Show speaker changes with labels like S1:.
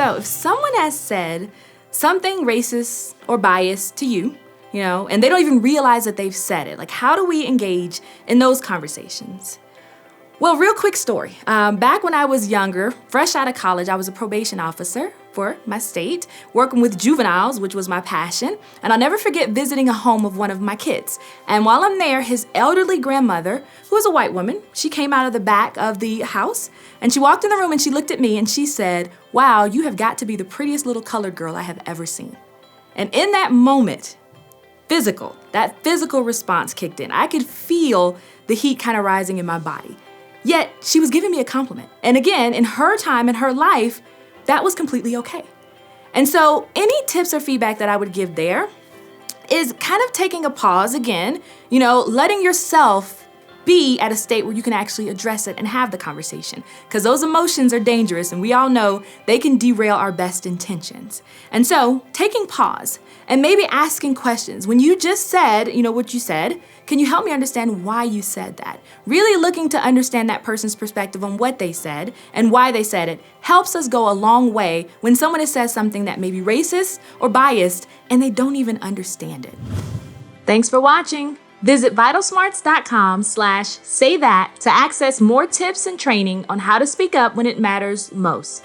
S1: So if someone has said something racist or biased to you, and they don't even realize that they've said it, like how do we engage in those conversations? Well, real quick story. Back when I was younger, fresh out of college, I was a probation officer for my state, working with juveniles, which was my passion. And I'll never forget visiting a home of one of my kids. And while I'm there, his elderly grandmother, who was a white woman, she came out of the back of the house and she walked in the room and she looked at me and she said, "Wow, you have got to be the prettiest little colored girl I have ever seen." And in that moment, that physical response kicked in. I could feel the heat kind of rising in my body. Yet she was giving me a compliment. And again, in her time, in her life, that was completely okay. And so any tips or feedback that I would give there is kind of taking a pause again, letting yourself be at a state where you can actually address it and have the conversation. Because those emotions are dangerous and we all know they can derail our best intentions. And so taking pause and maybe asking questions. When you just said, what you said, can you help me understand why you said that? Really looking to understand that person's perspective on what they said and why they said it helps us go a long way when someone has said something that may be racist or biased and they don't even understand it. Thanks for watching. Visit vitalsmarts.com/saythat to access more tips and training on how to speak up when it matters most.